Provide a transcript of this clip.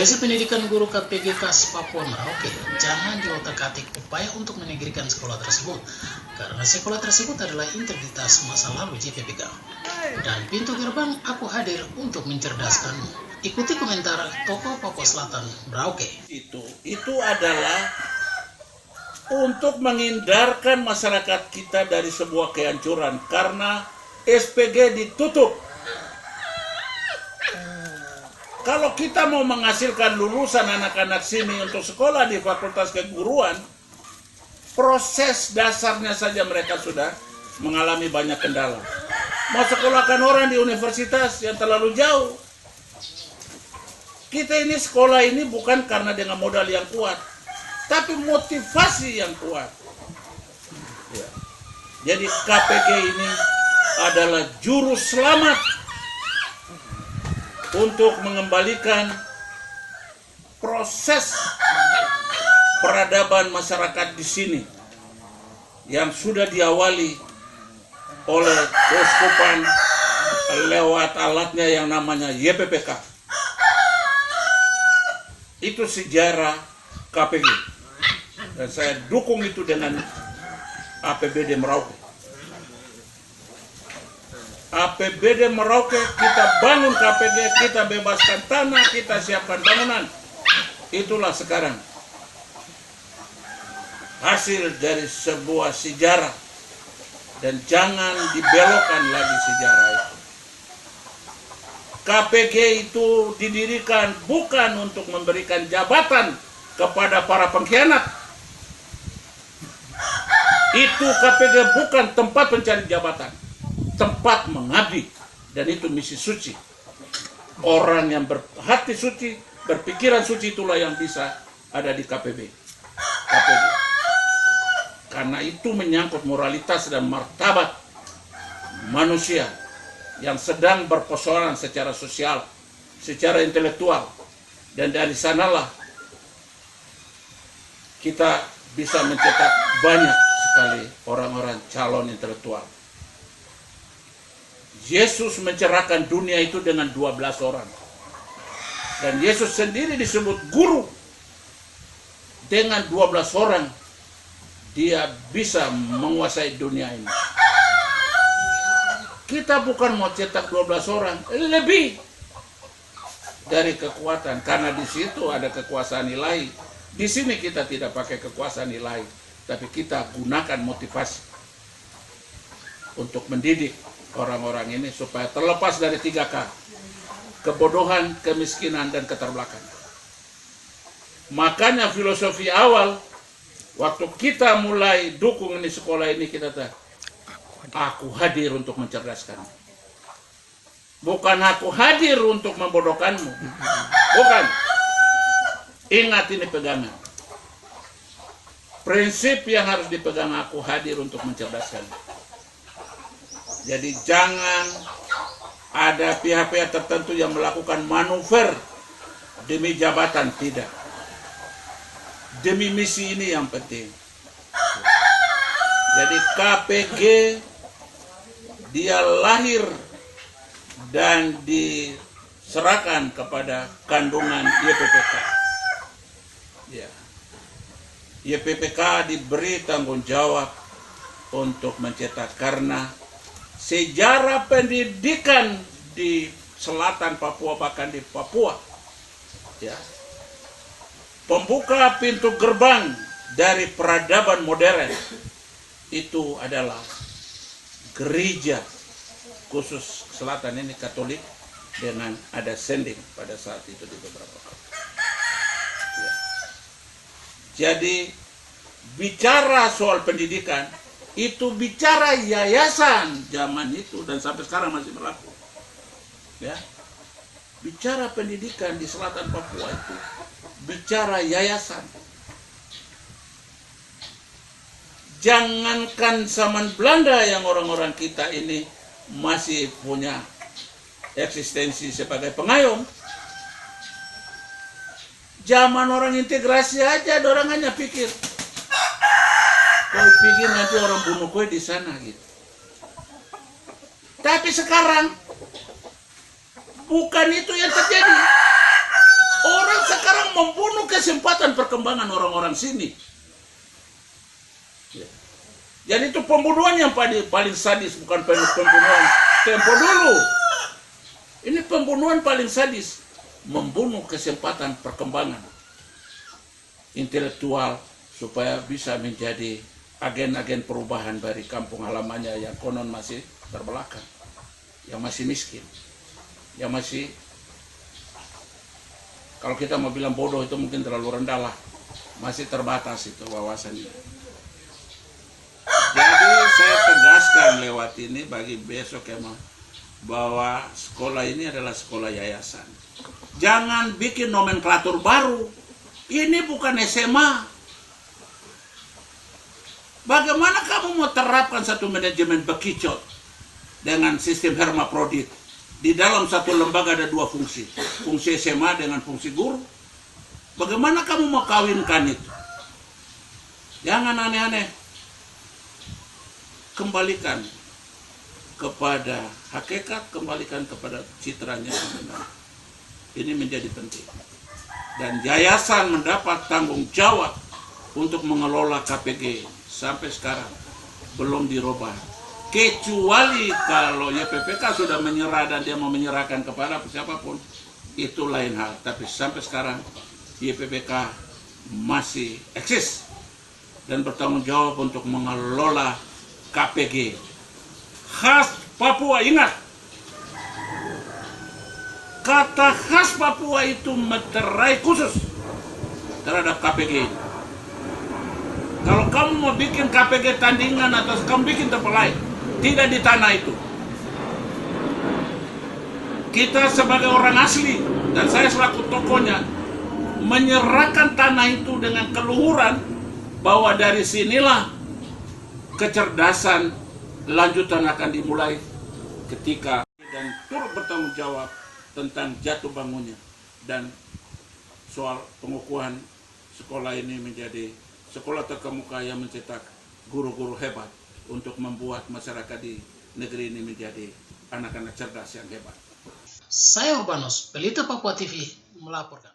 Polisi Pendidikan Guru KPG KAS Papua Merauke jangan diotak-atik upaya untuk menegrikan sekolah tersebut karena sekolah tersebut adalah integritas masa lalu JPPK. Dan pintu gerbang aku hadir untuk mencerdaskanmu. Ikuti komentar tokoh Papua Selatan Merauke. Itu adalah untuk menghindarkan masyarakat kita dari sebuah kehancuran karena SPG ditutup. Kalau kita mau menghasilkan lulusan anak-anak sini untuk sekolah di Fakultas Keguruan, proses dasarnya saja mereka sudah mengalami banyak kendala. Mau sekolahkan orang di universitas yang terlalu jauh. Kita ini sekolah ini bukan karena dengan modal yang kuat, tapi motivasi yang kuat. Ya. Jadi KPG ini adalah juru selamat untuk mengembalikan proses peradaban masyarakat di sini yang sudah diawali oleh keuskupan lewat alatnya yang namanya YPPK. Itu sejarah KPG dan saya dukung itu dengan APBD Merauke. APBD Merauke, kita bangun KPG, kita bebaskan tanah, kita siapkan bangunan. Itulah sekarang hasil dari sebuah sejarah. Dan jangan dibelokkan lagi sejarah itu. KPG itu didirikan bukan untuk memberikan jabatan kepada para pengkhianat. Itu KPG bukan tempat pencari jabatan, tempat mengabdi, dan itu misi suci. Orang yang berhati suci, berpikiran suci, itulah yang bisa ada di KPG. Karena itu menyangkut moralitas dan martabat manusia yang sedang berpersoalan secara sosial, secara intelektual, dan dari sanalah kita bisa mencetak banyak sekali orang-orang calon intelektual. Yesus mencerahkan dunia itu dengan 12 orang. Dan Yesus sendiri disebut guru. Dengan 12 orang, dia bisa menguasai dunia ini. Kita bukan mau cetak 12 orang, lebih dari kekuatan. Karena di situ ada kekuasaan ilahi. Di sini kita tidak pakai kekuasaan ilahi, tapi kita gunakan motivasi untuk mendidik orang-orang ini supaya terlepas dari 3K, kebodohan, kemiskinan, dan keterbelakangan. Makanya filosofi awal waktu kita mulai dukung ini sekolah ini, kita tahu, aku hadir untuk mencerdaskanmu. Bukan aku hadir untuk membodohkanmu. Bukan. Ingat ini pegangan. Prinsip yang harus dipegang, aku hadir untuk mencerdaskanmu. Jadi jangan ada pihak-pihak tertentu yang melakukan manuver demi jabatan, tidak. Demi misi ini yang penting. Jadi KPG dia lahir dan diserahkan kepada kandungan YPPK. Ya. YPPK diberi tanggung jawab untuk mencetak, karena sejarah pendidikan di selatan Papua, bahkan di Papua, ya, pembuka pintu gerbang dari peradaban modern itu adalah gereja, khusus selatan ini Katolik, dengan ada sending pada saat itu di beberapa kali. Ya. Jadi bicara soal pendidikan itu bicara yayasan zaman itu dan sampai sekarang masih berlaku. Ya. Bicara pendidikan di selatan Papua itu bicara yayasan. Jangankan zaman Belanda yang orang-orang kita ini masih punya eksistensi sebagai pengayom. Zaman orang integrasi aja, orang hanya pikir, kau pikir nanti orang bunuh kau di sana gitu. Tapi sekarang bukan itu yang terjadi. Orang sekarang membunuh kesempatan perkembangan orang-orang sini. Ya. Jadi itu pembunuhan yang paling sadis, bukan pembunuhan tempo dulu. Ini pembunuhan paling sadis, membunuh kesempatan perkembangan intelektual supaya bisa menjadi agen-agen perubahan dari kampung halamannya yang konon masih terbelakang, yang masih miskin, yang masih, kalau kita mau bilang bodoh itu mungkin terlalu rendah lah, masih terbatas itu wawasannya. Jadi saya tegaskan lewat ini bagi besok ya, bahwa sekolah ini adalah sekolah yayasan. Jangan bikin nomenklatur baru. Ini bukan SMA. Bagaimana kamu mau terapkan satu manajemen bekicot dengan sistem hermaprodit? Di dalam satu lembaga ada dua fungsi. Fungsi SMA dengan fungsi guru. Bagaimana kamu mau kawinkan itu? Jangan aneh-aneh. Kembalikan kepada hakikat, kembalikan kepada citranya yang benar. Ini menjadi penting. Dan yayasan mendapat tanggung jawab untuk mengelola KPG sampai sekarang belum dirubah. Kecuali kalau YPPK sudah menyerah dan dia mau menyerahkan kepada siapapun, itu lain hal. Tapi sampai sekarang YPPK masih eksis dan bertanggung jawab untuk mengelola KPG khas Papua. Ingat, kata khas Papua itu meterai khusus terhadap KPG. Kalau kamu mau bikin KPG tandingan atau kamu bikin tempat lain, tidak di tanah itu. Kita sebagai orang asli, dan saya selaku tokohnya, menyerahkan tanah itu dengan keluhuran bahwa dari sinilah kecerdasan lanjutan akan dimulai ketika, dan turut bertanggung jawab tentang jatuh bangunnya dan soal pengukuhan sekolah ini menjadi sekolah terkemuka yang mencetak guru-guru hebat untuk membuat masyarakat di negeri ini menjadi anak-anak cerdas yang hebat. Saya Urbanus, Pelita Papua TV melaporkan.